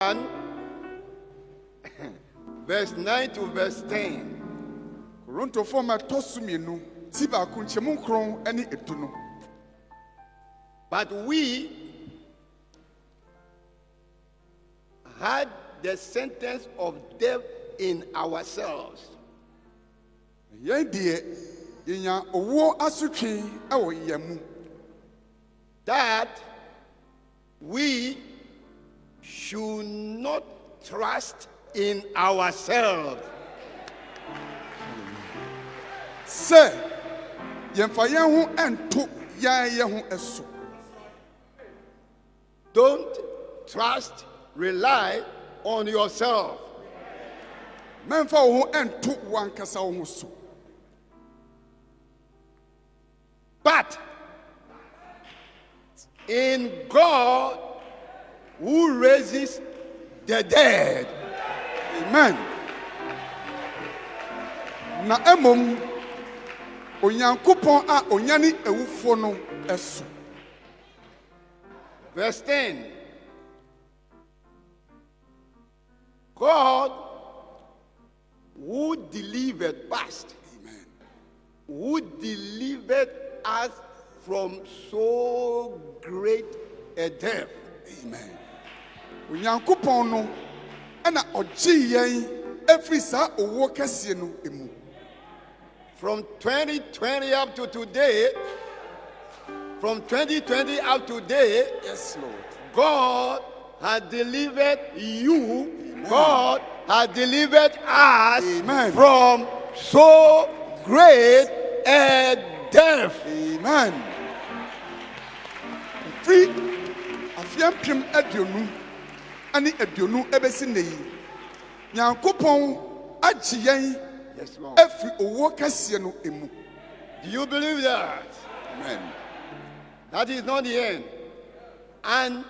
1, verse 9 to verse 10. But we had the sentence of death in ourselves, that we should not trust in ourselves. Say, don't trust, rely on yourself. But in God who raises the dead. Amen. Na emom onyankopon a onyane ewufo no eso. Verse 10. God who delivered past. Amen. Who delivered us from so great a death. Amen. Onyankopon no na ogye yen efri sa owo kase no emu. From 2020 up to today, from 2020 up to today, yes, Lord, God has delivered you. Amen. God has delivered us. Amen. From so great a death. Amen. Free afiam pim aduonu ani aduonu ebesi neyi. Nyankopon agye yen. Yes, Lord. Do you believe that? Amen. That is not the end. And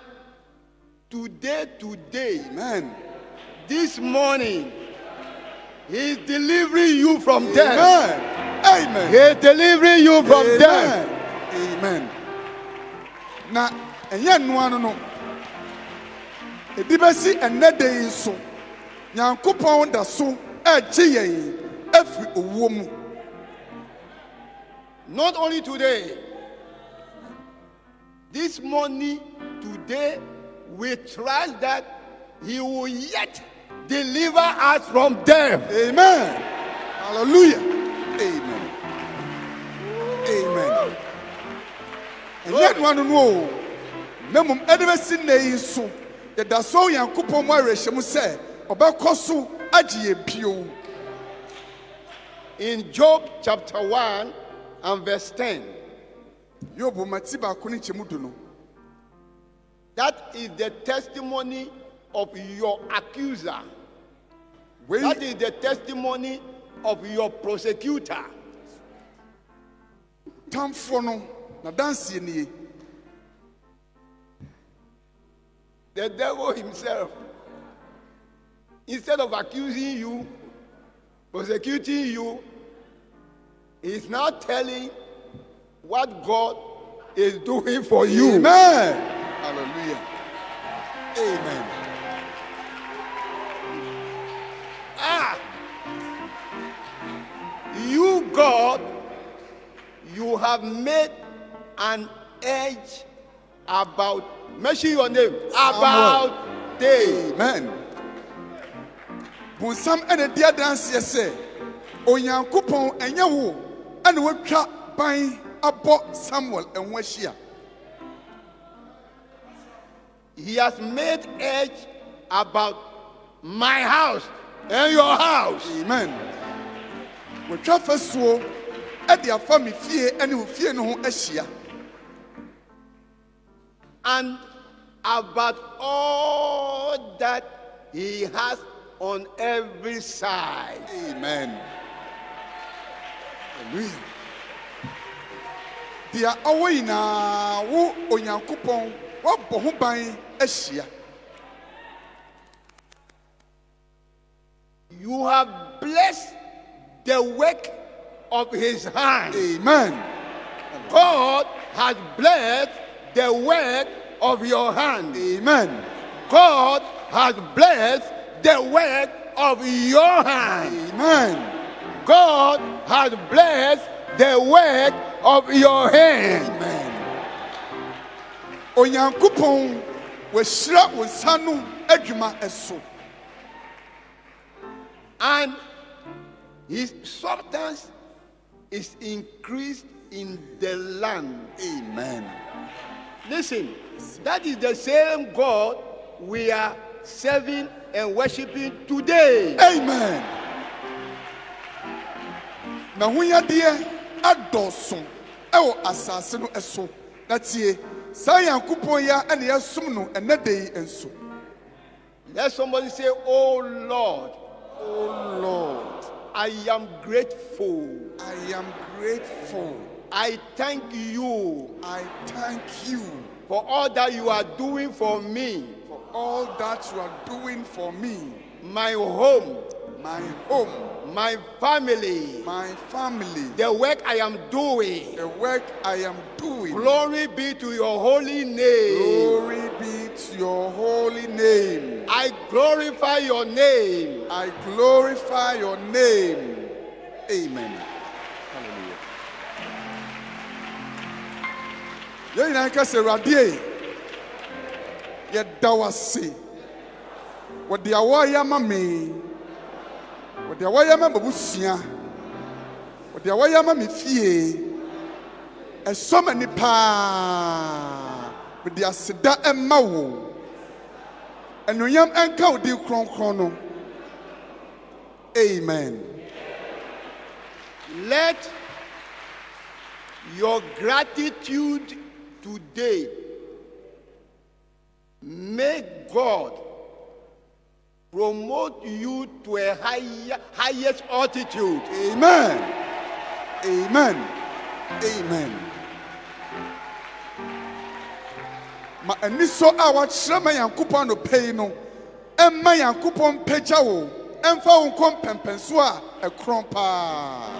today, amen, this morning, He's delivering you from death. Amen. Amen. He's delivering you from death. Amen. Na enye no no. Edibesi enede so. Nyankopon da so agye yen. Not only today, this morning, today, we trust that He will yet deliver us from death. Amen. Hallelujah. Amen. Amen. And yet one no. Memum edibesi nei so. Yeda so Yankopon mo arehyem se obekoso agye bio. In Job chapter 1 and verse 10, that is the testimony of your accuser. That is the testimony of your prosecutor. The devil himself, instead of accusing you, prosecuting you, is now telling what God is doing for you. Amen. Hallelujah. Amen. You, God, you have made an edge about, mention your name, about day. Amen. Bonsam ene dia dance yese onyankopon enye wo ene wotwa ban abo Samuel enwahia. He has made edge about my house and your house. Amen. Wotwa fasuo e dia fa me fie ene wo fie no ho ahia. And about all that He has on every side. Amen. Hallelujah. Dia awoi na wo onyankopon wo bohu ban ahia. You have blessed the work of His hand. Amen. God has blessed the work of your hand. Amen. God has blessed the work of your hand. Amen. God has blessed the work of your hand. Amen. Onyankopɔn wɔahyira wo nsa no adwuma ɛso. And his substance is increased in the land. Amen. Listen, that is the same God we are serving and worshiping today. Amen. Na hunyadeɛ adɔso ɛwɔ asase no ɛso. Na tie, saa Nyankopɔn ya ɛna yɛsom no ɛnɛ da yi nso. Let somebody say, "Oh Lord, Oh Lord, I am grateful. I am grateful. I thank you I thank you for all that you are doing for me, for all that you are doing for me, my home, my home, my family, my family, the work I am doing. the work I am doing. Glory be to your holy name. Glory be to your holy name. I glorify your name. I glorify your name. Amen. Hallelujah. Yɛn nyinaa nka sɛ Awurade yɛda wo ase. Wɔde a wɔyɛ ama me. Wɔde a wɔyɛ ama m'abusua. Wɔde a wɔyɛ ama me fie. Ɛsɔ m'ani paa. Mede aseda ɛma wo. Anuonyam ɛnka wo din kronkron no. Amen. Let your gratitude today make God promote you to a highest altitude. Amen. Amen. Amen. Ma aniso a wakyerɛ ma Nyankopɔn no pɛyi no ɛmma Nyankopɔn pagya wo ɛmfa wo nkɔ mpɛmpɛnso a ɛkorɔn paa.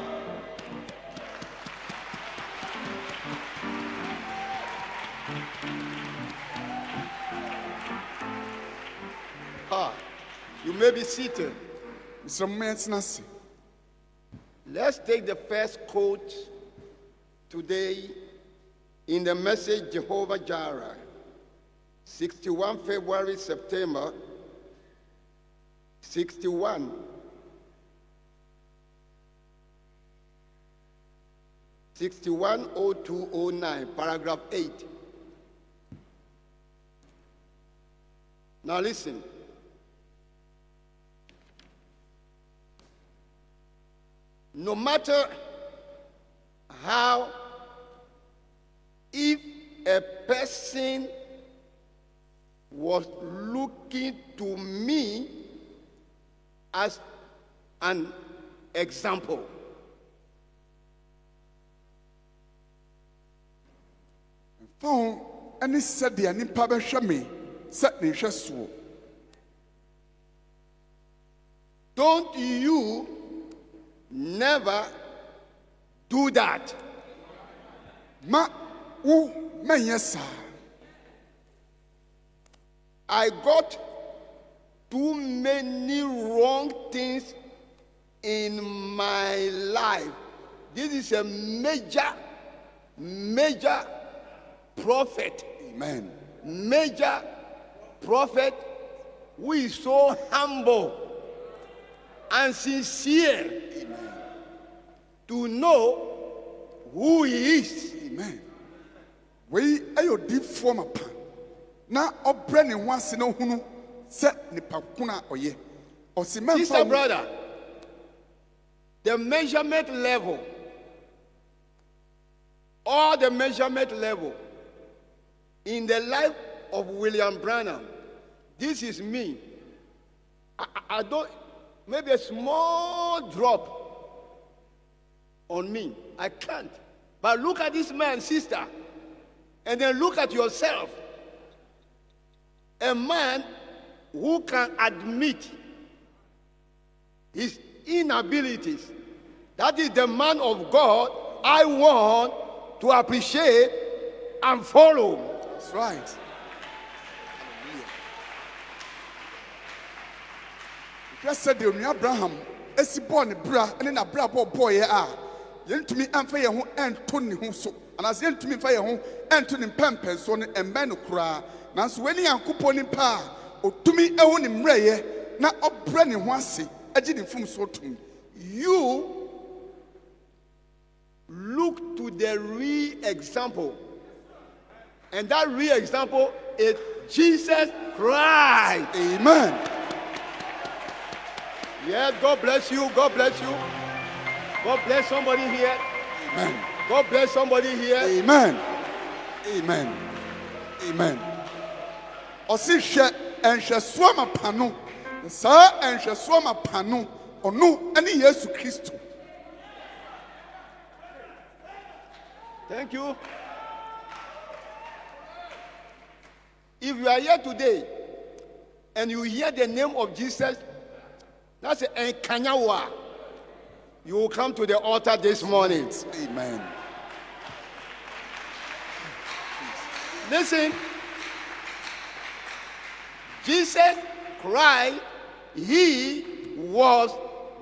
You may be seated. Mr. Mmentenase. Let's take the first quote today in the message Jehovah Jireh, 61 February, September, 61. 610209, paragraph 8. Now listen. No matter how, if a person was looking to me as an example, Phone any said the nipa bɛhwɛ me sɛ ne hwɛ soɔ. don't you never do that. Ma wo mɛnyɛ saa. I got too many wrong things in my life. This is a major prophet. Amen. Major prophet who is so humble and sincere to know who he is. Amen. Wei ɛyɛ odiifoɔ mapa na ɔbrɛ ne ho ase na ohunu sɛ nipa ko a ɔyɛ. Ɔsi mɛmfa Sister, wo- brother, the measurement level, all the measurement level in the life of William Branham, this is me. I don't, maybe a small drop on me. I can't. But look at this man, sister, and then look at yourself. A man who can admit his inabilities. That is the man of God I want to appreciate and follow. That's right. Just said the Abraham, as he born a bra, and then a bra boy, yen to me and fire who and Tony who so, and as yen to me fire who and Tony Pampers on and Manukra. Now, when you are coupon in pa, or to me, I want him ray, not up branding once, I didn't from so to You look to the real example. And that real example is Jesus Christ. Amen. Yes, God bless you. God bless you. God bless somebody here. Amen. God bless somebody here. Amen. Amen. Amen. Osisha and Shaswama Pano. Sir and Shaswama Pano. Or no, any Jesus Christ. Thank you. If you are here today and you hear the name of Jesus, that's a Kanyawa. You will come to the altar this morning. Amen. Listen, Jesus Christ, he was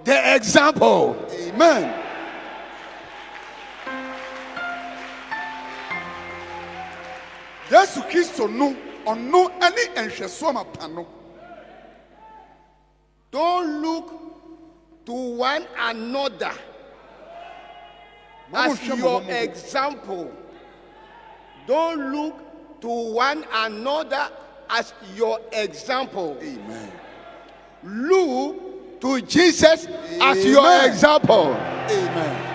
the example. Amen. Jesus Christ no any enhwesoma pano. Don't look to one another as your example. Don't look to one another as your example. Amen. Look to Jesus as your example. Amen.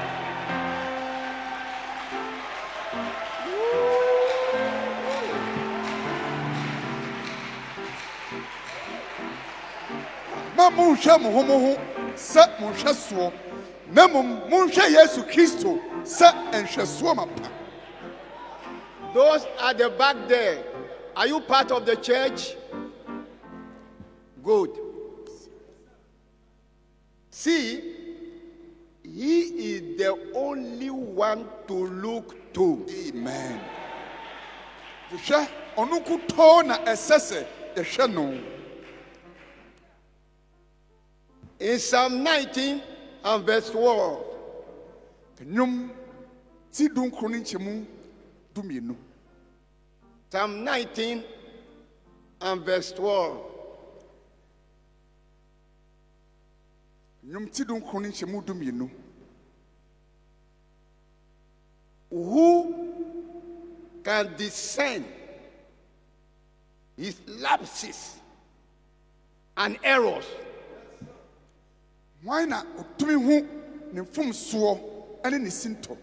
Munhwe mo ho se munhwe so na munhwe Yesu Kristo se enhweso mapa. Those at the back there, are you part of the church? Good. See, he is the only one to look to. Amen. Hwɛ ɔno kuto na ɛsɛsɛ yɛhwɛ no. In Psalm 19 and verse 12. Psalm 19 and verse 12. Who can discern his lapses and errors? Why not? Utumi hu ne mfomsoɔ ane ne sinto.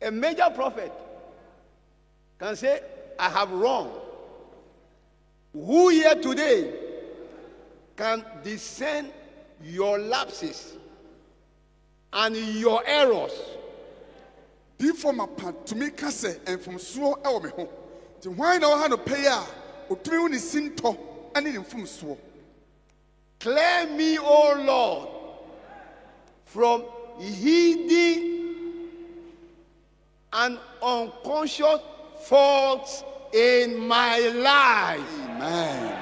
A major prophet can say, I have wrong. Who here today can discern your lapses and your errors? Before my part to make us say and from so me ho. The why now ha no pay a utumi hu ne sinto. Clear me, O Lord, from hidden and unconscious faults in my life. Amen.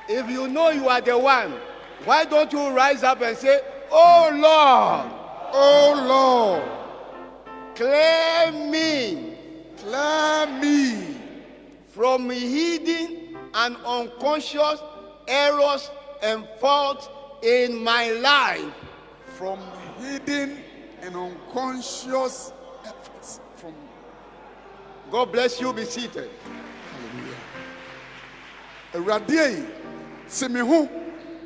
If you know you are the one, why don't you rise up and say, Oh Lord, oh Lord, clear me from hidden and unconscious errors and faults in my life. From hidden and unconscious efforts. From God bless you. Be seated. Hallelujah. Semihu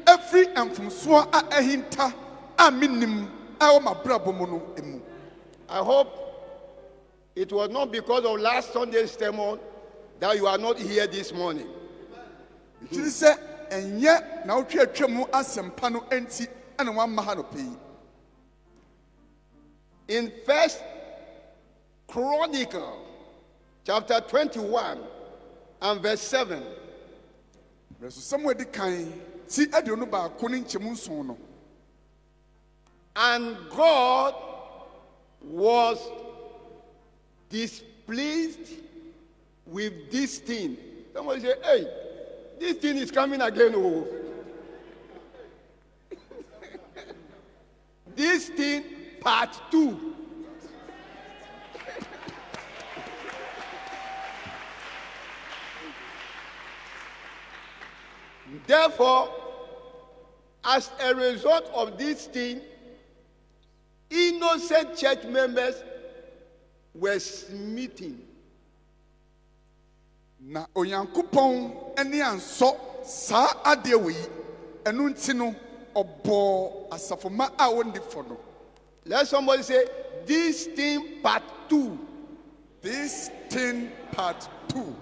every emfumso a ehinta a minim a ma brabomo emu. I hope it was not because of last Sunday's sermon that you are not here this morning. Chiri se enye na otwe atwam asempa no enti ene wan ma ha no pei. In First Chronicle chapter 21 and verse 7. Reso Samuel di kan ti ade no ba ko ni nchemu nson no. And God was displeased with this thing Somebody say, hey, this thing is coming again. Oh. This thing, part 2. Therefore, as a result of this thing, innocent church members were smitten. Na Onyankopon eni anso saa ade we enu nti no obo asafoma a wondi fo no. Let somebody say, this thing part 2. This thing part 2.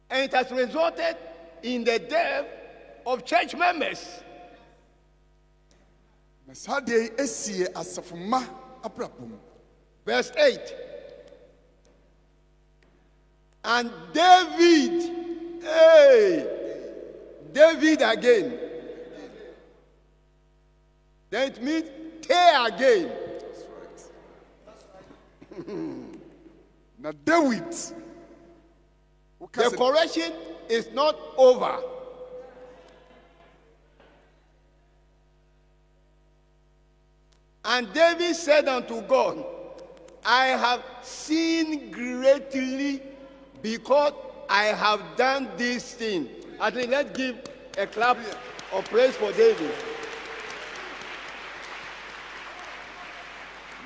And it has resulted in the death of church members. Masade esie asafoma abrabum. Verse 8. And David, David again. Then it means tear again. That's right. Now David. The correction is not over. And David said unto God, I have sinned greatly because I have done this thing. At least let's give a clap of praise for David.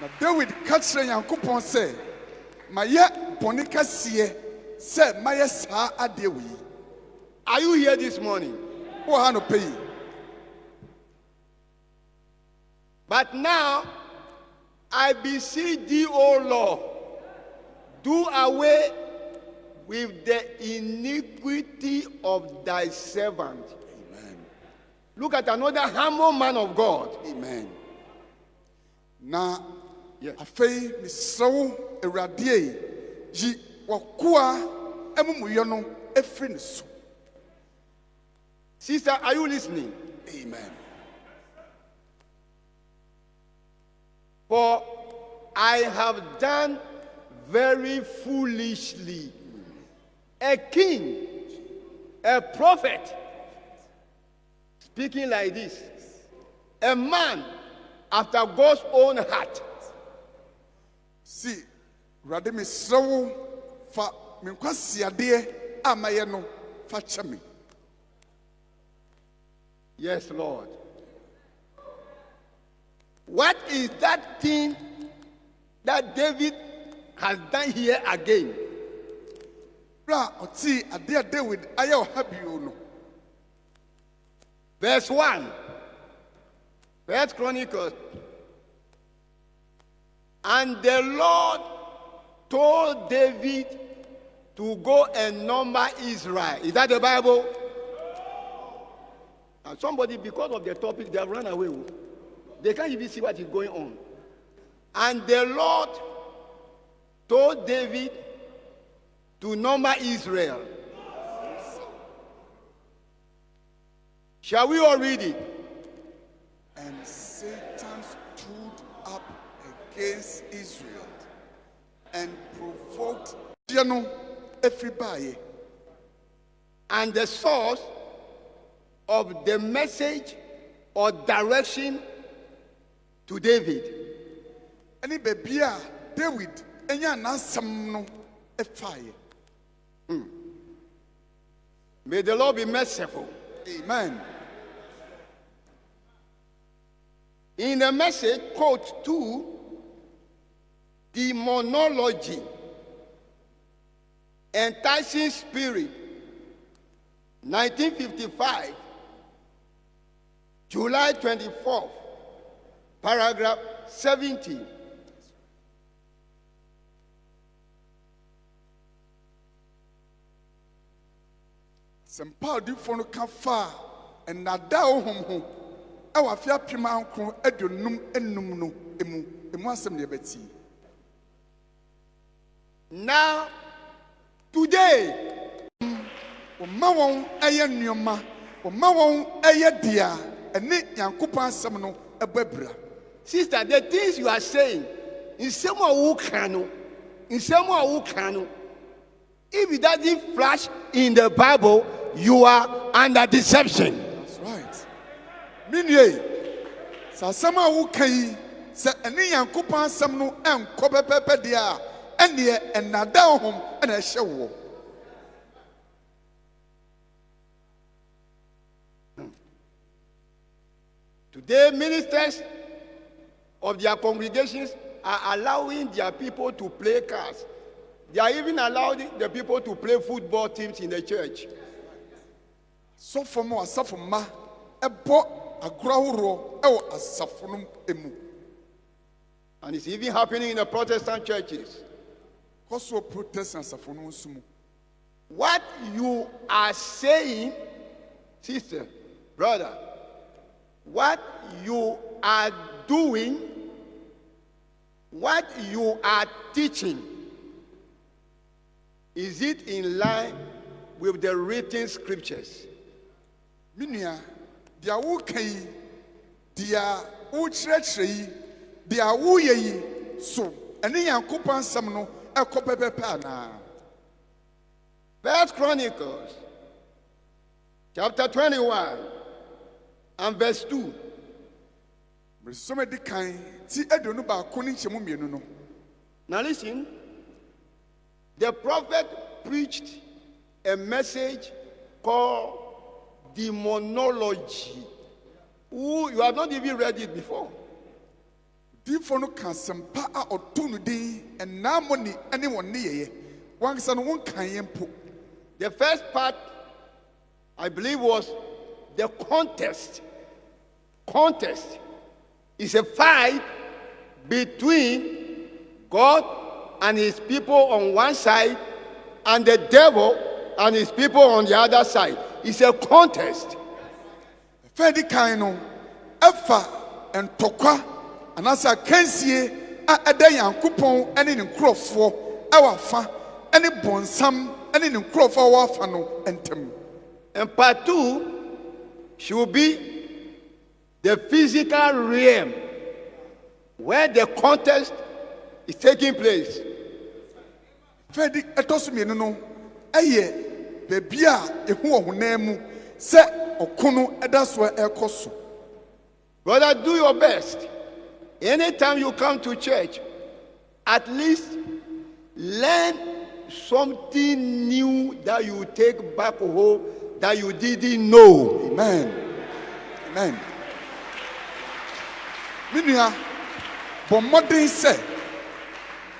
Now David catch Yankupon say, Maya Bonica sie, say Maya sa adewi. Are you here this morning? Who had to pay? But now, I beseech thee, O Lord, do away with the iniquity of thy servant. Amen. Look at another humble man of God. Amen. Na yes. Afei misrawo eradie ji wakoa emumuyo no efri ne so. Sister, are you listening? Amen. For I have done very foolishly. A king, a prophet, speaking like this, a man after God's own heart. See, rade misrawo fa minkwasiade amaye no fa chame. Yes, Lord. What is that thing that David has done here again? Ra oti ade David aye ohabio no. Verse 1. First Chronicles. And the Lord told David to go and number Israel. Is that the Bible? And somebody, because of the topic, they have run away. They can't even see what is going on. And the Lord told David to number Israel. Shall we all read it? And Satan stood up against Israel and provoked everybody. And the source of the message or direction to David. Any baby, David, enya nasam no efaye. May the Lord be merciful. Amen. In the message, quote 2, Demonology, Enticing Spirit, 1955, July 24th, paragraph 70. Sempa di fono kafa and nada ohom e wa fia pima anko adonum enum no emu asem ne beti. Now today o ma won eye nneoma o ma won eye dia ene Yankopon asem no ebabra. Sister, the things you are saying, nsɛm a woka no, if it doesn't flash in the Bible, you are under deception. That's right. Minye, sa asɛm a woka yi sɛ ɛne Nyankopɔn asɛm no ɛnkɔ pɛpɛpɛ deɛ a ɛneɛ ɛnada honhom ɛna ɛhyɛ wo. Today, ministers of their congregations are allowing their people to play cards. They are even allowing the people to play football teams in the church. Sɔfo mu asafo ma ɛbɔ agorɔ ahoroɔ ɛwɔ asafo no emu. And it's even happening in the Protestant churches. Kɔsɔ Protestant asafo no nso mu. What you are saying, sister, brother, what you are doing, what you are teaching, is it in line with the written scriptures? Minua, dia woka yi, dia wokyerɛkyerɛ yi, dia woyɛ yi so ɛne Nyankopɔn asɛm no ɛkɔ pɛpɛpɛ anaa? First Chronicles, chapter 21, and verse 2. Mesome di kan ti aduonu baako ne nkyɛmu mmienu no. Now listen, the prophet preached a message called demonology. Ooh, you have not even read it before. Difo no ka asɛmpa a ɔto no din ɛnaa mo ni ɛne wɔn ne yɛyɛ. Wankasa no wonkan yɛ mpo. The first part, I believe, was the contest. Contest is a fight between God and his people on one side and the devil and his people on the other side. It's a contest. Fɛdi kan no ɛfa ntɔkwa anasa kansie a ɛda Nyankopɔn ɛne ne nkurɔfoɔ ɛwɔ afa ɛne bɔnsam ɛne ne nkurɔfoɔ a wɔwɔ afa no ntɛm. And part 2 should be the physical realm where the contest is taking place. Fɛdi ɛtɔ so mmienu no ɛyɛ beebi a ehu wɔ honam mu sɛ ɔko no ɛda so ɛkɔ so. Brother, do your best. Anytime you come to church, at least learn something new that you take back home that you didn't know. Amen. Amen. Minua, bɔ mmɔden sɛ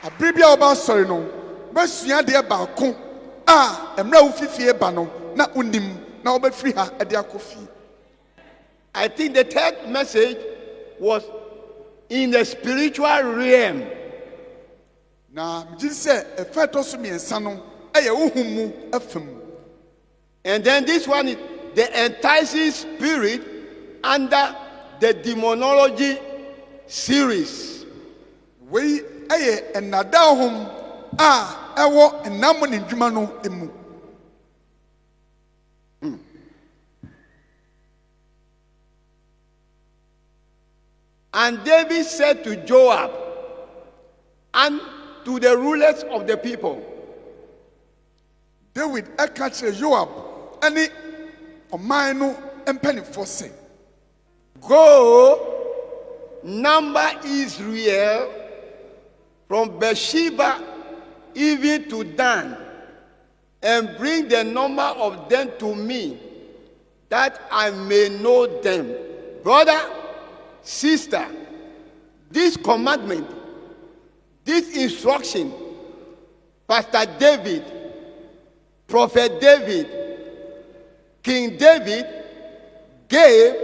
abere bi a wɔba asɔre no bɛsua adeɛ baako a mmerɛ a wofi fie ba no na wonim na wɔbɛfiri ha ɛde akɔ fie. I think the third message was in the spiritual realm. Na megye sɛ ɛfa ɛtɔ so mmiɛnsa no ɛyɛ wohum mu afam. And then this one is the enticing spirit under the demonology series. Wei ɛyɛ ɛnada hom a ɛwɔ ɛnam ne ndwuma no emu. And David said to Joab and to the rulers of the people, David ɛka kyerɛ Joab ɛne ɔman no mpanimfoɔ sɛ, go number Israel from Beersheba even to Dan, and bring the number of them to me, that I may know them. Brother, sister, this commandment, this instruction, Pastor David, Prophet David, King David gave,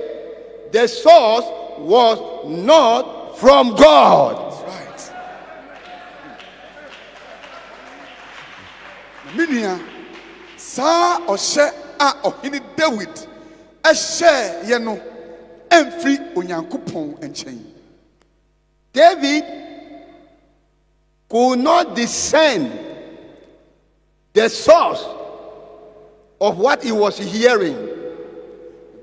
the source was not from God. That's right. Minua, saa ɔhyɛ a ɔhene David ɛhyɛ yɛ no ɛmfiri Onyankopɔn nkyɛn. David could not discern the source of what he was hearing.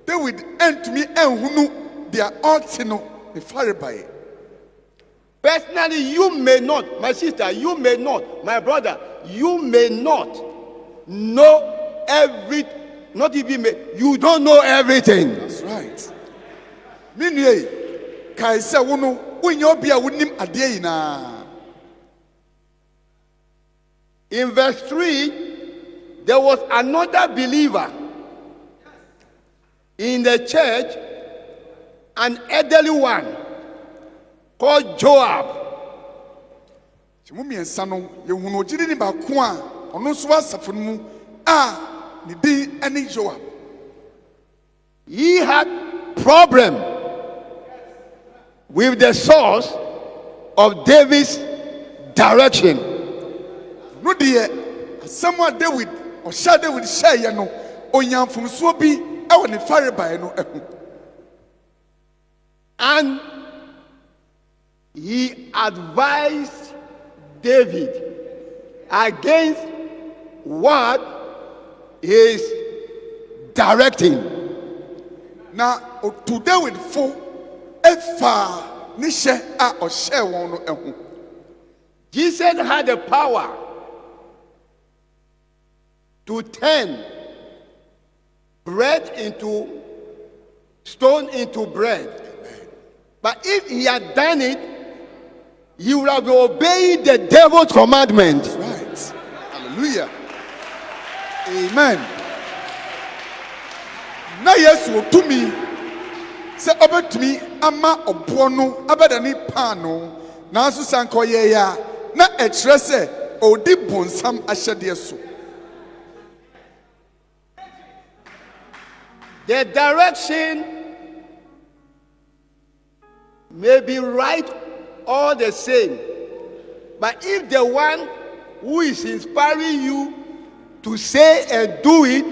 David ɛntumi ɛnhunu deɛ ɔte no ne fare bae. Personally, you may not, my sister, you may not, my brother, you may not know not even you don't know everything. That's right. Minye kai se wo no wonyo bia wonim ade yina. In verse 3, there was another believer in the church, an elderly one called Joab. Chimumiensa no ye hunu ogiri ni ba ko a ono so asafo mu a ne din ene Joab. He had problem with the source of David's direction. No de someone David or shall David share no onyamfumso bi e wo ne fare bae no ehu. And he advised David against what he is directing. Now, to David fo efa ni she a o share won no ehu. Jesus had the power to turn bread into stone into bread. But if he had done it, he would have obeyed the devil's commandment. Right. Hallelujah. Amen. Na Yesu otumi se obetumi ama obo no abadani pan no na so sanko ye ya na ekire se odi bonsam ahyede so. The direction may be right all the same, but if the one who is inspiring you to say and do it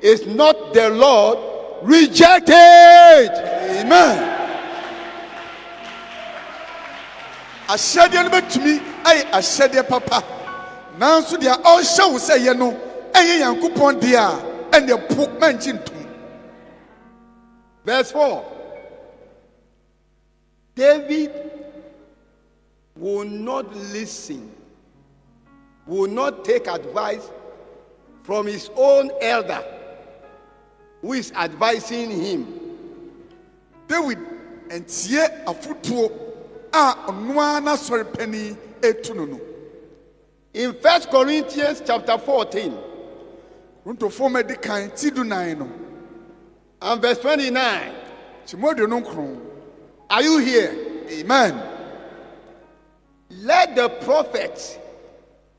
is not the Lord, reject it. Amen. Ahyede no betumi ay ahyede papa nanso dia o hye wo se ye no eye Yankopon dia ene po manchintum. Verse 4. David will not listen, will not take advice from his own elder who is advising him. David entie afutuo a onwa na sori pani etunu no. In 1 Corinthians chapter 14, runto fo medikan tidu 9 no. And verse 29. Chimodio no nkron. Are you here? Amen. Let the prophets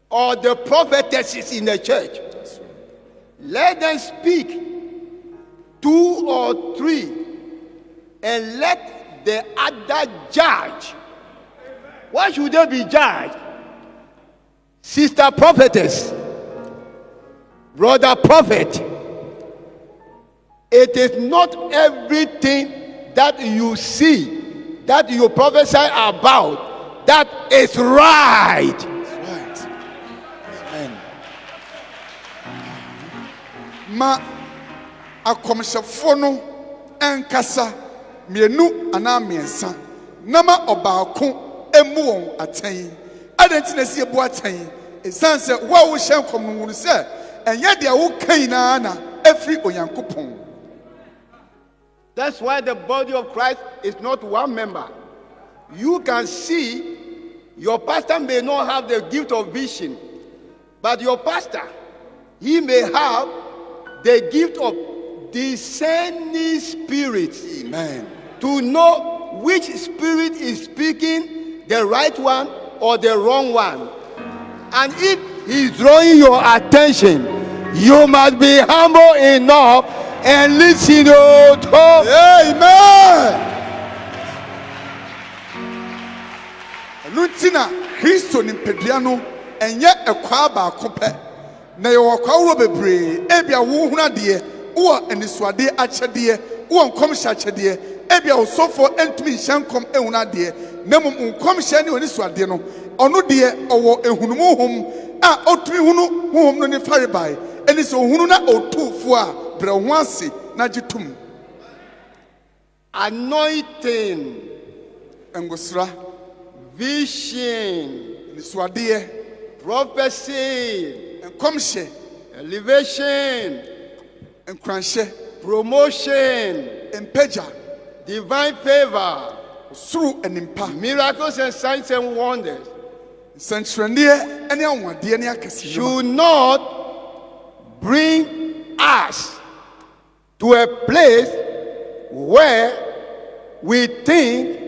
or the prophetesses in the church, let them speak 2 or 3, and let the other judge. Why should they be judged? Sister prophetess, brother prophet. It is not everything that you see, that you prophesy about, that is right. That's right. Amen. Ma akomhyefo no enkasa mienu ana miensa nama obaako emu won atan adanti na sie bu atan esanse wa wo hye nkom no wonu se enye de wo kan na na afri Onyankopon. That's why the body of Christ is not one member. You can see your pastor may not have the gift of vision, but your pastor, he may have the gift of discerning spirits. Amen. To know which spirit is speaking, the right one or the wrong one. And if he's drawing your attention, you must be humble enough and listen to Amen. Lutina Christo ni pediano enye ekwa ba kope na ye wakwa wo bebre ebia wo huna de wo enisuade akyede wo nkom hyachede ebia wo sofo entumi hyankom ehuna de na mum nkom hya ne enisuade no ono de owo ehunumu hom a otumi hunu hom no ne farebai eni so hunu na otufo a bre ho ase na gitum. Anointing, engosra, vision, nisuadeɛ, prophecy, nkɔmhyɛ, elevation, nkranhyɛ, promotion, mpagya, divine favor, soro animpa, miracles and signs and wonders nsɛnkyerɛnneɛ ne anwadeɛ ne akɛseɛ should not bring us to a place where we think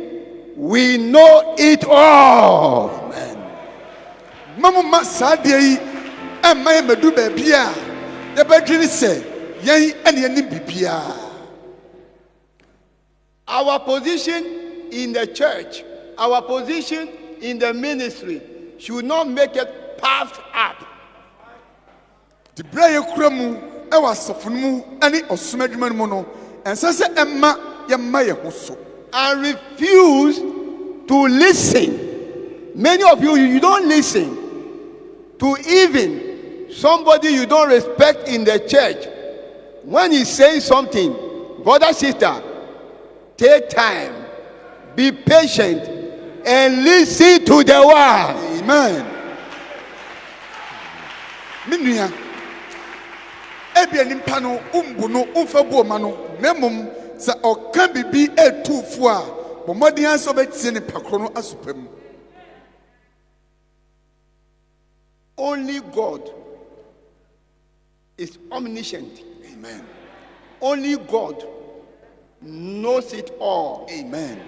we know it all. Mama saa deɛ yi ɛmma yɛ mɛdu baabi a yɛbɛdwene sɛ yɛn ɛne yɛnim biribiara. Our position in the church, our position in the ministry should not make it puffed up. The berɛ a yɛkura mu ɛwɔ asafo no mu ne ɔsom adwuma no mu no ɛnsɛ sɛ ɛmma yɛmma yɛn ho so. And refuse to listen. Many of you don't listen to even somebody you don't respect in the church. When he says something, brother, sister, take time, be patient, and listen to the word. Amen. Minua, ebia nimpa no umbu no umfa bu oma no na mmom sɛ ɔka bibi etufo a bɔmmɔden asɛ ɔbɛtie ne pakoro no asopam. Only God is omniscient. Amen. Only God knows it all. Amen.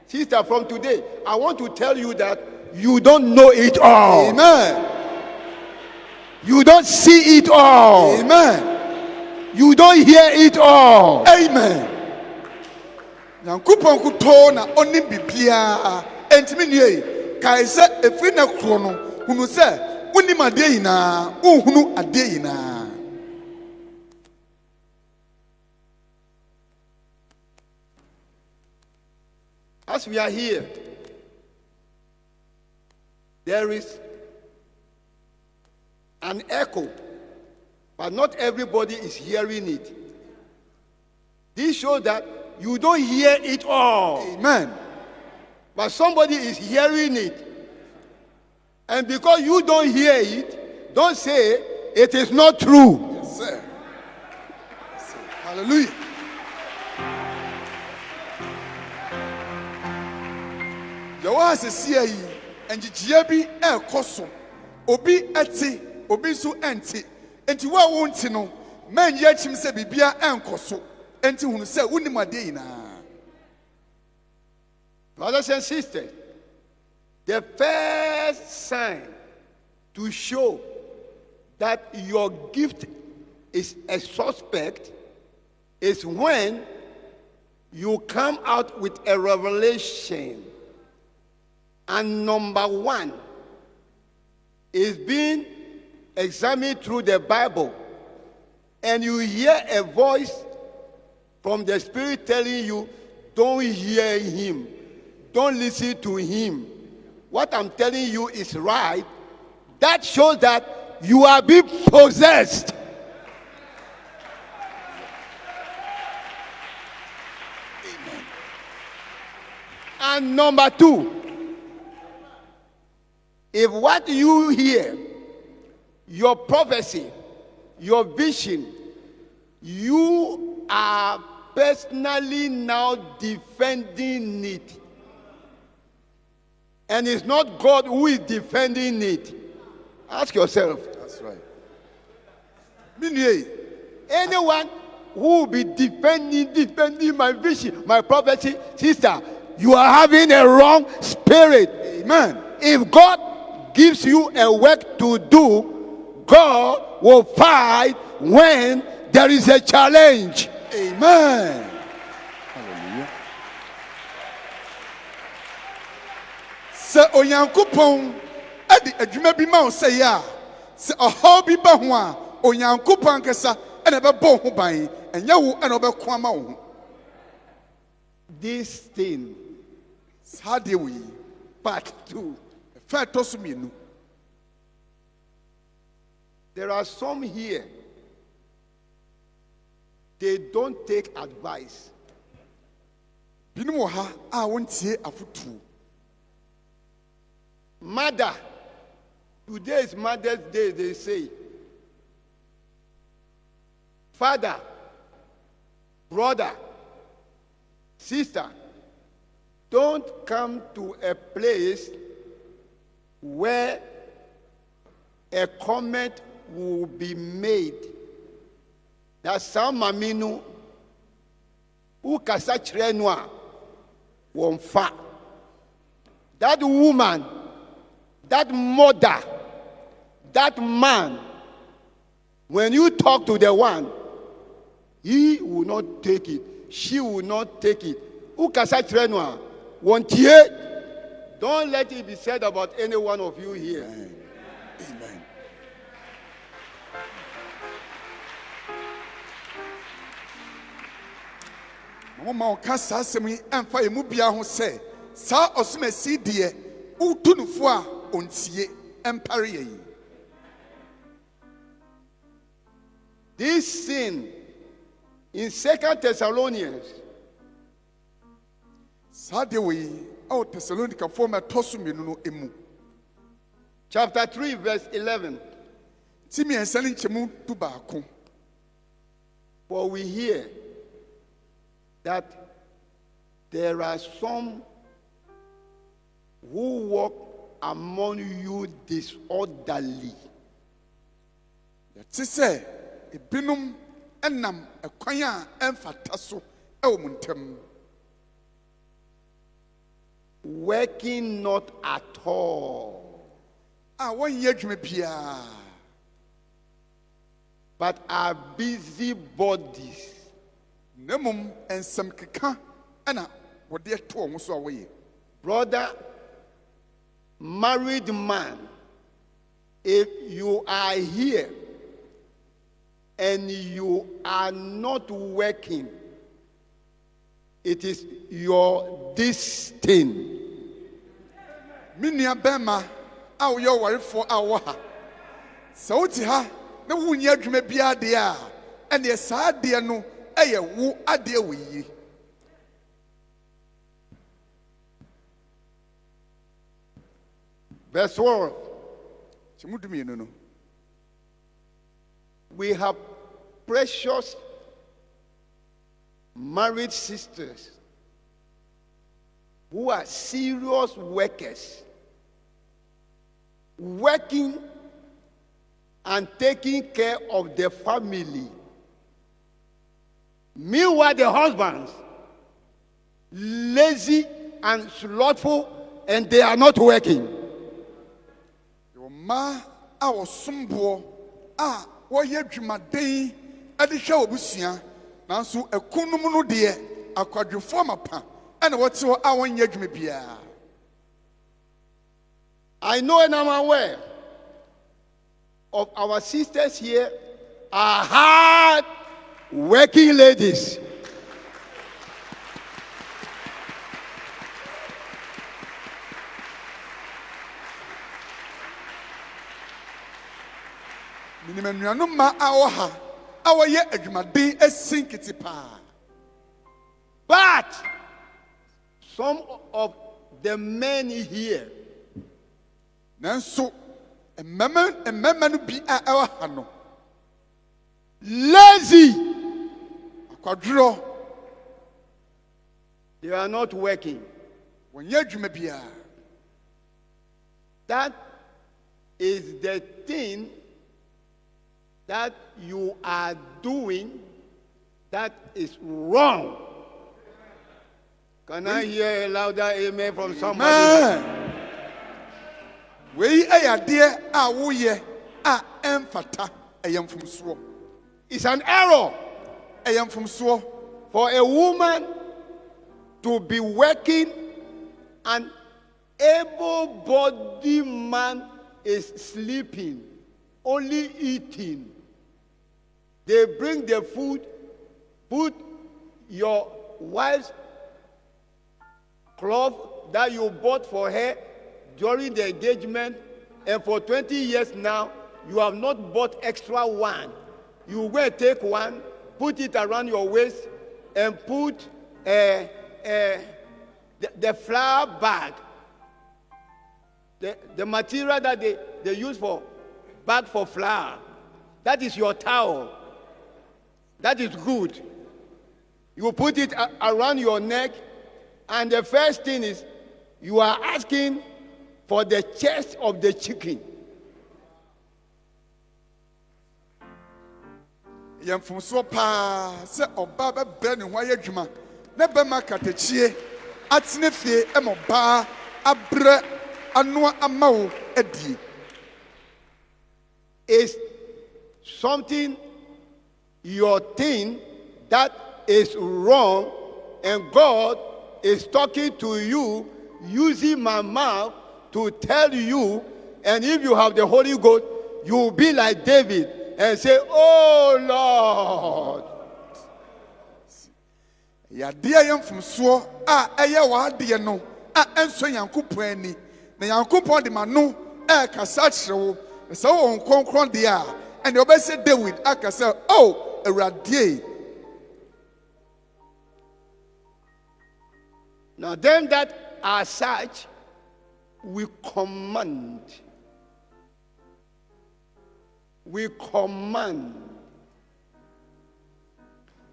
Sister, from today, I want to tell you that you don't know it all. Amen. You don't see it all. Amen. You don't hear it all. Amen. Nyankopɔn kuto na onim bibia entimi nie kai sɛ efiri na kro no hunu sɛ wonim ade yina wohunu ade yina. As we are here, there is an echo, but not everybody is hearing it. This shows that you don't hear it all. Amen. But somebody is hearing it. And because you don't hear it, don't say it is not true. Yes, sir. Yes, sir. Hallelujah. Yawa asɛsia yi ngyegyea bi ɛrekɔ so obi ɛte obi nso ɛnte enti wo a wonte no manyɛ akyim sɛ bibia ɛnkɔ so enti hunu sɛ wonim ade nyinaa. Brothers and sisters, the first sign to show that your gift is a suspect is when you come out with a revelation. And number one is being examined through the Bible, and you hear a voice from the Spirit telling you, don't hear him, don't listen to him. What I'm telling you is right. That shows that you are being possessed. Amen. And number two, if what you hear, your prophecy, your vision, you are personally now defending it, and it's not God who is defending it, ask yourself. That's right. Anyone who will be defending my vision, my prophecy, sister, you are having a wrong spirit. Amen. If God gives you a work to do, God will fight when there is a challenge. Amen. Hallelujah. Sɛ onyankopɔn adi adwuma bi ma wo sɛ ya sɛ ɔhaw bi ba ho a onyankopɔn ankasa ɛna ɛbɛbɔ ho ban ɛnyɛ wo ɛna ɔbɛko ama wo ho. This thing, saa deɛ wɔ yi part 2. ɛfa ɛtɔ so mmienu. There are some here, they don't take advice. Binom wɔ ha a wɔntie afotuo. Mother, today is Mother's Day, they say. Father, brother, sister, don't come to a place where a comment will be made that some maminu who kasa kyerɛ no a wɔn fa. That woman, that mother, that man, when you talk to the one, he will not take it. She will not take it. Who kasa kyerɛ no a wɔn tie. Don't let it be said about any one of you here. Amen. Amen. Mama ɔka saa asɛm yi ɛmfa yɛn mu bia ho sɛ saa ɔsomasi deɛ wotu nofo a ɔntie ɛmpare yɛn. This sin in 2 Thessalonians saa deɛ wɔ yi ɛwɔ Tesalonikafoɔ ma ɛtɔ so mmienu no emu. chapter 3 verse 11. Ti mmiɛnsa ne nkyɛmu du baako. For we hear that there are some who walk among you disorderly. Yɛte sɛ ebinom ɛnam ɛkwan a ɛmfata so ɛwɔ mu ntam. Working not at all, A wɔnyɛ adwuma biara, but are busy bodies. na mmom nsɛm keka ɛna wɔde ɛto wɔn so a wɔyɛ. Brother, married man, if you are here and you are not working, it is your this thing. Me nua bɛrima a woyɛ ɔwarefoɔ a wɔ ha, sɛ wote ha na wonyɛ adwuma biara deɛ a ɛneɛ saa adeɛ no ɛyɛ wo adeɛ wɔ yie. Verse 12. Kyɛmu dumienu no. We have precious married sisters who are serious workers, working and taking care of the family. Meanwhile, the husbands, lazy and slothful, and they are not working. Yɛwɔ mmaa a wɔsom a wɔyɛ adwumaden ɛde hwɛ wɔ busua, nanso ɛkunum no deɛ akwadwofoɔ mapa ɛna wɔte hɔ a wɔnyɛ adwuma biara. I know and I'm aware of our sisters here are hard working ladies. Minim anuanom ma a wɔ ha a wɔyɛ adwumaden asi nkete paa. But some of the men here, Nanso mmarima no bi a ɛwɔ ha no lazy, akwadworɔ, they are not working. wɔnyɛ adwuma biara. That is the thing that you are doing that is wrong. Can I hear a louder amen from somebody? Amen. Wei ɛyɛ adeɛ a woyɛ a ɛmfata ɛyɛ mfomsoɔ. It's an error Ɛyɛ mfomsoɔ. for a woman to be working, an able-bodied man is sleeping, only eating. They bring the food, put your wife's cloth that you bought for her during the engagement, and for 20 years now, you have not bought extra one. You will take one, put it around your waist, and put the flour bag. the material that they use for bag for flour, that is your towel. That is good. You put it around your neck, and the first thing is you are asking for the chest of the chicken. Yɛmfomsoɔ paa sɛ ɔbaa bɛbrɛ ne ho ayɛ adwuma na bɛma katakye atene fie ma ɔbaa abrɛ anoa ama wo adie. Is something your thing that is wrong, and God is talking to you using my mouth to tell you, and if you have the Holy Ghost, you will be like David and say, "Oh Lord." Yadeɛ yɛmfomsoɔ a ɛyɛ w'adeɛ no a ɛnso Nyankopɔn ani na Nyankopɔn de ma no ɛkasa kyerɛ wo na sɛ wowɔ nkronkron deɛ a ɛnea wobɛsɛ David aka sɛ, "Oh Awurade." Now them that are such, we command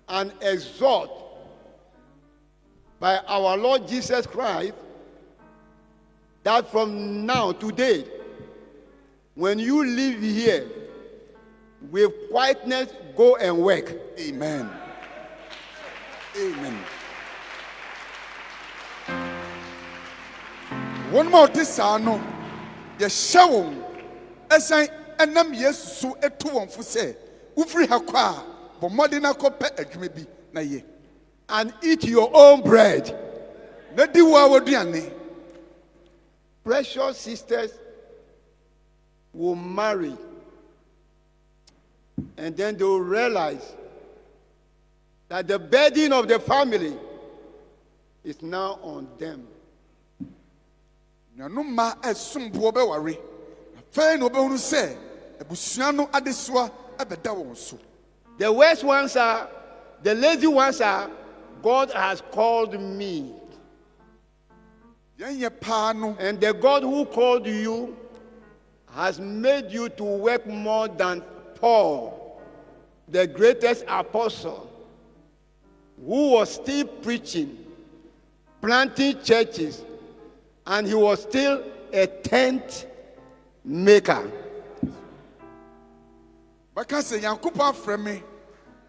and exhort by our Lord Jesus Christ that from now, today, when you live here, with quietness, go and work. Amen. Amen. One more this ano, yɛhyɛ wɔn ɛsan ɛnam Yesu so ɛto wɔn fo sɛ wofiri ha kɔ a bɔ mmɔden na kɔpɛ adwuma bi na yɛ. And eat your own bread. Na di wo a w'aduane. Precious sisters will marry, and then they will realize that the burden of the family is now on them. Nyanu ma ɛsom boɔ bɛware. Afei na ɔbɛhunu sɛ abusua no adesoa ɛbɛda wɔn so. The worst ones are, the lazy ones are, God has called me. Yɛnyɛ paa no. And the God who called you has made you to work more than Paul, the greatest apostle, who was still preaching, planting churches, and he was still a tent maker. Bɛka sɛ Nyankopɔn afrɛ me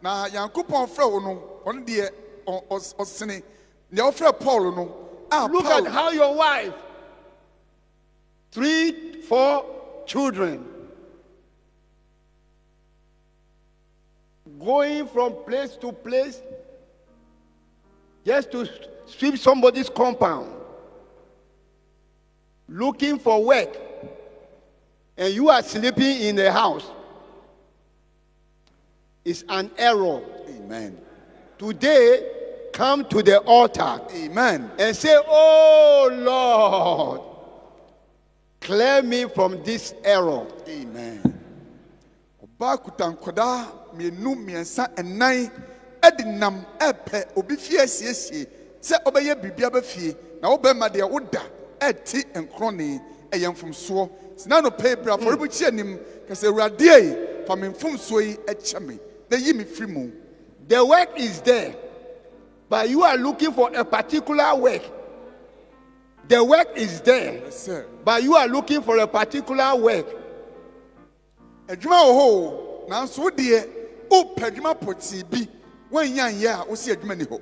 na Nyankopɔn frɛ wo no ɔno deɛ ɔsene nea ɔfrɛ Paul no. Look at how your wife, 3, 4 children, going from place to place just to sweep somebody's compound, looking for work, and you are sleeping in the house. It's an error. Amen. Today, come to the altar. Amen. And say, "Oh Lord, clear me from this error." Amen. Ɔbaa kuta nkwadaa mmienu mmiɛnsa ɛnan ɛde nam ɛpɛ obi fie asiesie sɛ ɔbɛyɛ biribi aba fie na ɔbɛma deɛ woda ɛte nkrɔne ɛyɛ mfomsoɔ sina no pɛ bra afɔrebɔkyi anim kɛsɛ Awurade yi fa me mfomsoɔ yi ɛkyɛ me na yi me firi mu. The work is there, but you are looking for a particular work. The work is there, Yes, sir. but you are looking for a particular work. Adwuma wɔ hɔ nanso wo deɛ wopɛ adwuma pɔtee bi woanya nyɛ a wosi adwuma ni hɔ.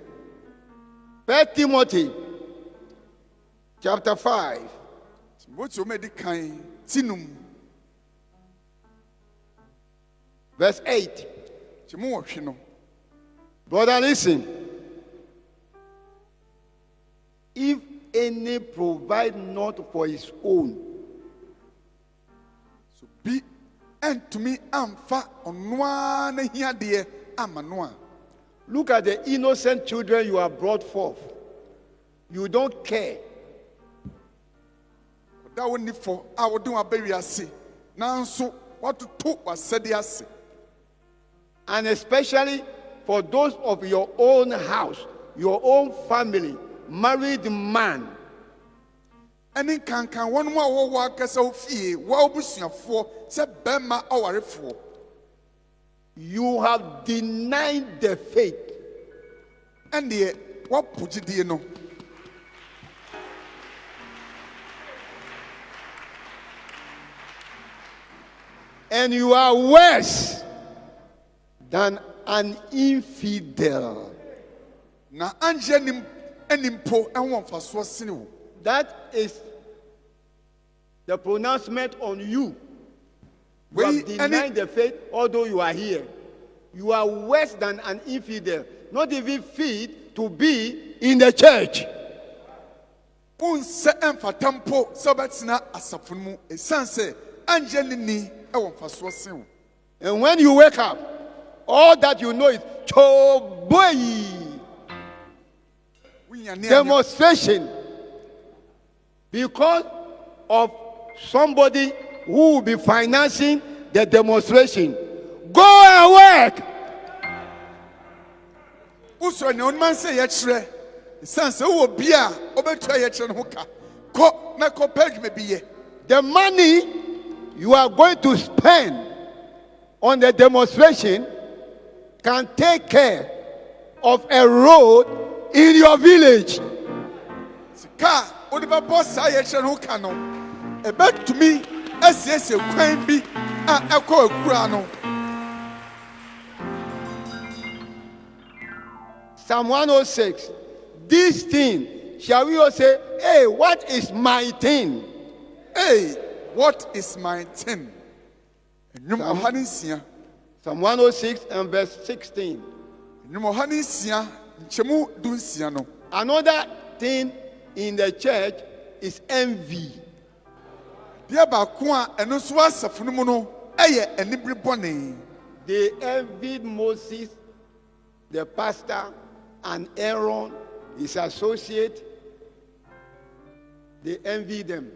1 Timothy chapter 5, Timothy ɔmɛdi kan tinum verse 8. kyemu wɔhwe no. Brother, listen. If any provide not for his own, So bi ɛntumi amfa ɔnoa na hia deɛ ama no a. look at the innocent children you have brought forth. You don't care. Ɔda wo nifɔ a wode wɔn aba wiase nanso watoto w'asɛde ase. And especially for those of your own house, your own family, married man. ɛne nkankan wɔn mu a wɔwɔ akasa wo fie wɔn abusuafoɔ sɛ bɛrima ɔwarefoɔ. You have denied the faith. ɛnneɛ wɔpo gyidie no. And you are worse than an infidel. Na angye animpo ɛwɔ mfasoɔ sene wo. That is the pronouncement on you. You Well, have denied the faith, although you are here. You are worse than an infidel, not even fit to be in the church. Wonsɛ ɛmfata mpo sɛ wobɛtena asafo no mu ɛsiane sɛ angye ne ni ɛwɔ mfasoɔ sene wo. And when you wake up, all that you know is choboy, demonstration, because of somebody who will be financing the demonstration. Go and work. Wosoro nea ɔnman sɛ yɛkyerɛ ɛsiane sɛ wowɔ bi a wobɛtua yɛkyerɛ no ho ka kɔ na kɔpɛ adwuma bi yɛ. The money you are going to spend on the demonstration can take care of a road in your village. Sika a wode bɛbɔ saa yɛkyerɛ no ho ka no ɛbɛtumi asiesie kwan bi a ɛkɔ akura no. Psalm 106. This thing, shall we all say, hey, what is my thing? Hey, what is my thing? Nnwom ɔha ne nsia. Psalm 106 and verse 16. Nnwom ɔha ne nsia nkyɛmu dunsia no. Another thing in the church is envy. Deɛ baako a ɛno nso wɔ asafo no mu no ɛyɛ anibere bɔne. They envied Moses, the pastor, and Aaron, his associate. They envied them.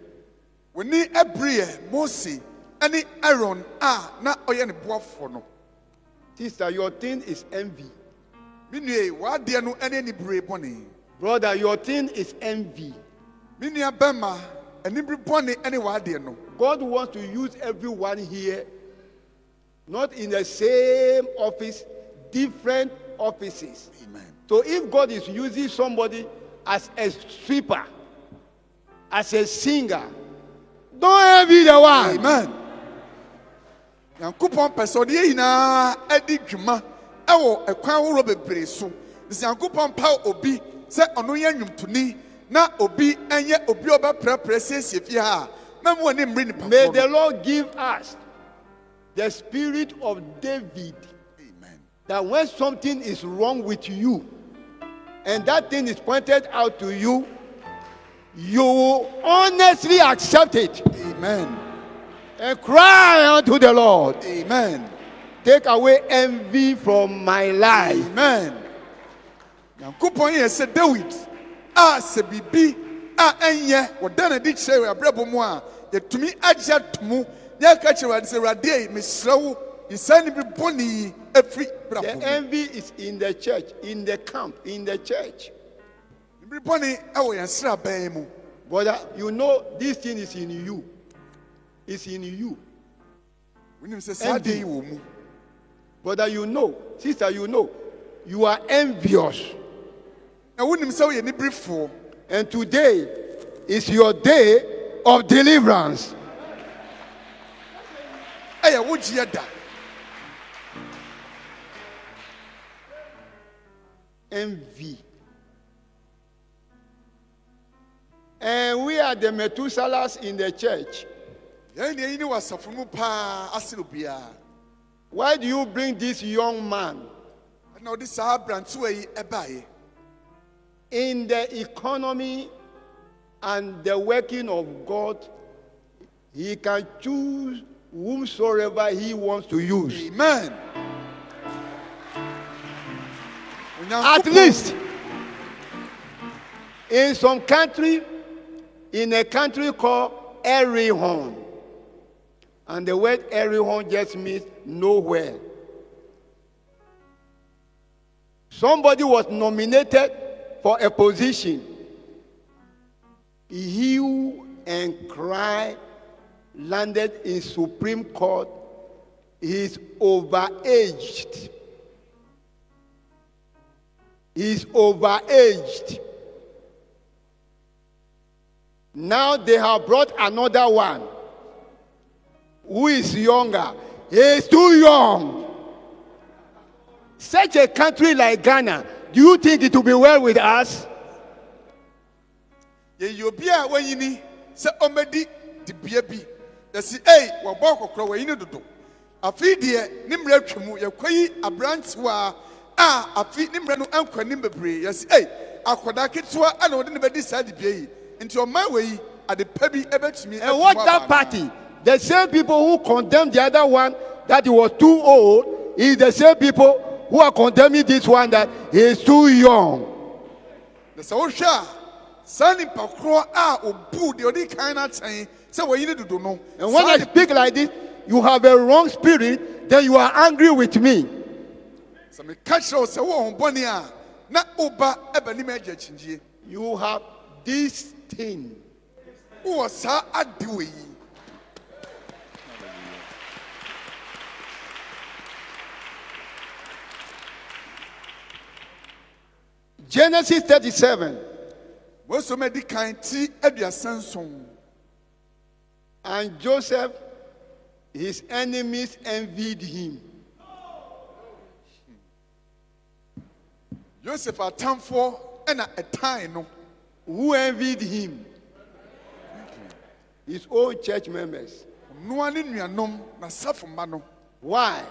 Wɔne ɛbere Mose ɛne Aaron a na ɔyɛ ne boafoɔ no. Sister, your thing is envy. Me nua w'adeɛ no ɛne anibere bɔne. Brother, your thing is envy. Me nua bɛrima anibere bɔne ɛne w'adeɛ no. God wants to use everyone here, not in the same office, different offices. Amen. So if God is using somebody as a sweeper, as a singer, don't envy the one. Amen. Nyankopɔn pɛ sɛ ɔde yɛn nyinaa adi dwuma ɛwɔ ɛkwan ahorow bebree so. Nti Nyankopɔn pa obi sɛ ɔno yɛ nnwomtoni na obi ɛnyɛ obi a ɔbɛprɛprɛ siesie fie ha a mɛmo wɔ ne mmere nipa. May the Lord give us the spirit of David. Amen. That when something is wrong with you and that thing is pointed out to you, you will honestly accept it. Amen. And cry unto the Lord. Amen. Take away envy from my life. Amen. Nyankopɔn yɛ sɛ David a sɛ biribi a ɛnyɛ wɔda no adi kyerɛ wɔ abrabɔ mu a yɛtumi agye ato mu na yɛka kyerɛ Awurade sɛ Awurade mesrɛ wo yɛsaa ne bi bɔne yi afiri brabɔ The mu. envy is in the church, in the camp, in the church. Ne bi bɔne ɛwɔ yɛn sraban mu. Brother, you know this thing is in you. It's in you. Wonim sɛ saa Envy. de yi wɔ mu. Brother, you know. Sister, you know. You are envious. Na wonim sɛ woyɛ niberefoɔ. And today is your day of deliverance. Ɛyɛ wo gyeɛ da. Envy. And we are the Methuselahs in the church. Yɛn deɛ yi ne wɔ asafo mu paa asene obiara. Why do you bring this young man? Na ɔde saa aberantewa yi ɛbaeɛ. In the economy and the working of God, he can choose whomsoever he wants to use. Amen. At least in some country, in a country called Erihon. And the word Erihon just means nowhere. Somebody was nominated for a position. He and crime landed in Supreme Court. He's overaged. He's overaged. Now they have brought another one who is younger. He is too young. Such a country like Ghana, do you think it will be well with us? Yobia wayini se omedi di biabi. Yesi waboko kro wayini dodo. Afi de nimre twemu yakwayi abrantewa afi nimre no ankwa nimbebre. Yesi akoda ketwa ana wode ne bedi sa di bia yi. Nti o man we ade pabi ebetumi. And what that party, the same people who condemned the other one that he was too old, is the same people who are condemning this one that he is too young. The Saosha, Sani Pakro Obu, the Odi Kaina saying, so we need to do no. And when I speak like this, you have a wrong spirit, then you are angry with me. So me catch us a woman bonia, not Oba Ebenimajinji. You have this thing. Who was her adui? Genesis 37. Most of the kind tea at your Samsung. And Joseph, his enemies envied him. Joseph a time for and a time. Who envied him? His own church members. No one in your nom, na suffer mano. Why?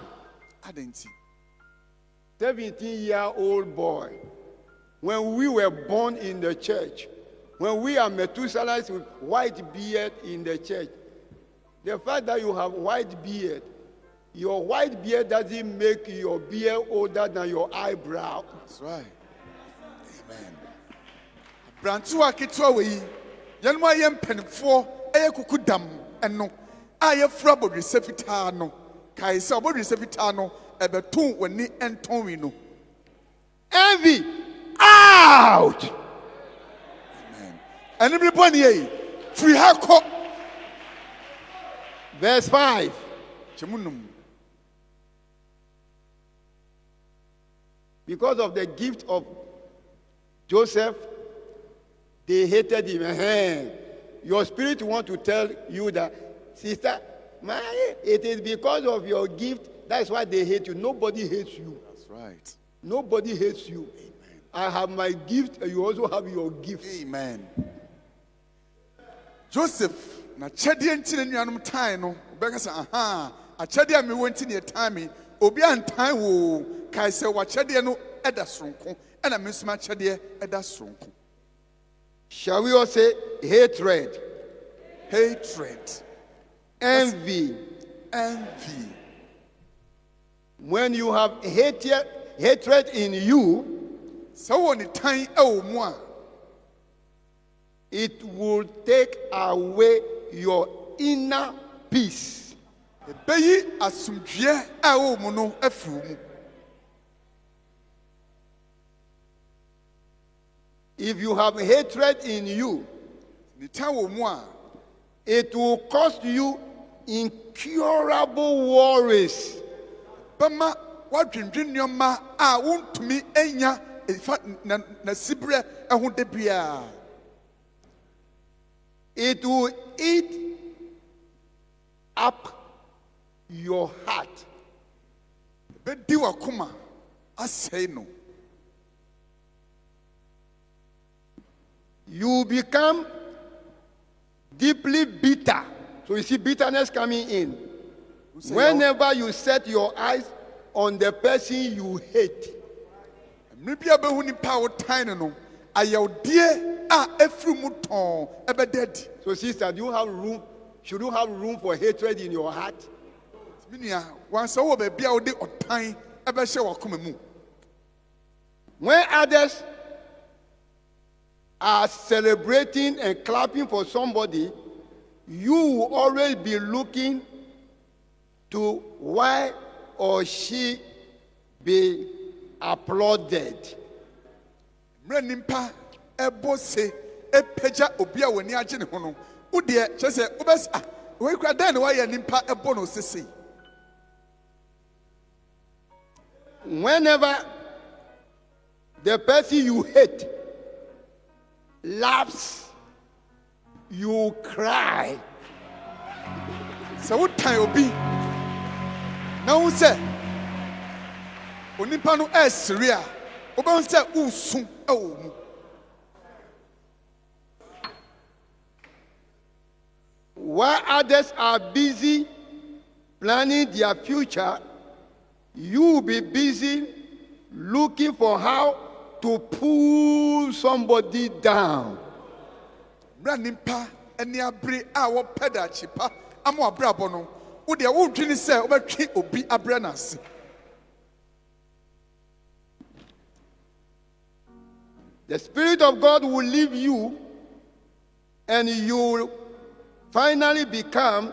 I didn't see. 17-year-old boy. When we were born in the church, when we are Methuselahs with white beard in the church, the fact that you have white beard, your white beard doesn't make your beard older than your eyebrow. That's right. Amen. Brantua kitwa we yanwa yem penfo kukudam eno aye frabo resefita no kai se obo resefita no ebeton wani enton wi no. Envy out. Amen. And everybody here free hako. Verse 5. Because of the gift of Joseph, they hated him. Your spirit want to tell you that, sister, it is because of your gift. That's why they hate you. Nobody hates you. That's right. Nobody hates you. Amen. I have my gift, and you also have your gift. Amen. Joseph, na chedi ntine nuanum time no, obeka say aha, a chedi a me wenti ne time, obi an time wo kai say wa chedi no eda sonko, and a mesma chedi eda sonko. Shall we all say hatred? Hatred. Envy. Envy. When you have hatred in you, so on the time oh moi, it will take away your inner peace. Beyi asumdue a wo mu no afiru mu. If you have hatred in you, it will cost you incurable worries. Bama wadwendwen nyoma a wontumi enya na sibre ehun de bia. It will eat up your heart. Bedi wakoma asei no. You become deeply bitter. So you see bitterness coming in. Whenever you set your eyes on the person you hate. Maybe abehu ni pa wo time no ayawdie a efru mu ton ebededi. So sister, do you have room? Should you have room for hatred in your heart? Minia once wo be bia wo de otan ebehye wakoma mu. When others are celebrating and clapping for somebody, you will always be looking to why or she be applauded. Mrenimpa ebose epeja obi a wani agye ne ho no Udia, just say, Ubes, we could then why an impact a bonus to see. Whenever the person you hate laughs, you cry. So what time will be? Now say, Onipano es Syria, Oban say, Usun, oh. While others are busy planning their future, you will be busy looking for how to pull somebody down. Ranimpa, and near Bri, our pedachipa, Amo Brabono, would your old genie say over tree or be a brenas? The Spirit of God will leave you, and you will finally become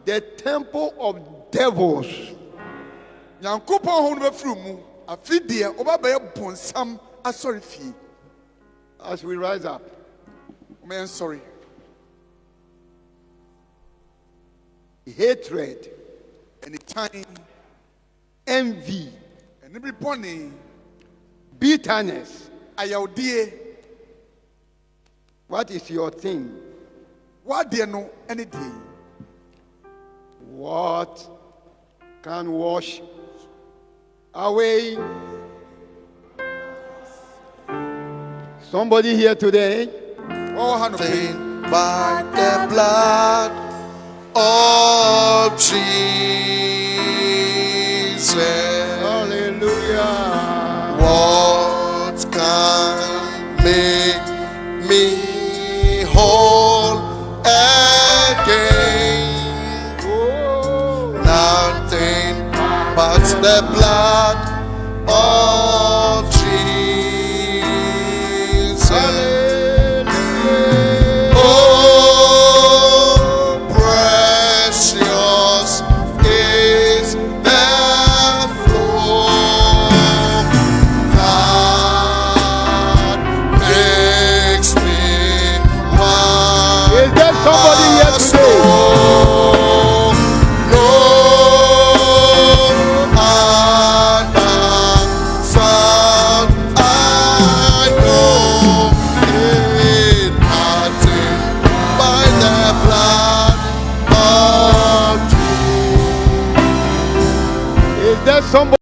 the temple of devils. Yankopo hon be frumu afidie obabaye bonsam asori fie. As we rise up, Man, sorry. hatred, Anytime, envy, and every pony, bitterness. ayaudie, What is your thing? what dear no any day. What can wash away? Somebody here today, Oh, Hano, By the blood of Jesus, hallelujah. what can make me whole again? Oh, Nothing but the blood of Jesus. hallelujah. Oh, precious is the flow that makes me white. Is there somebody here as today? snow. No other sound I know in nothing by the blood of Is there somebody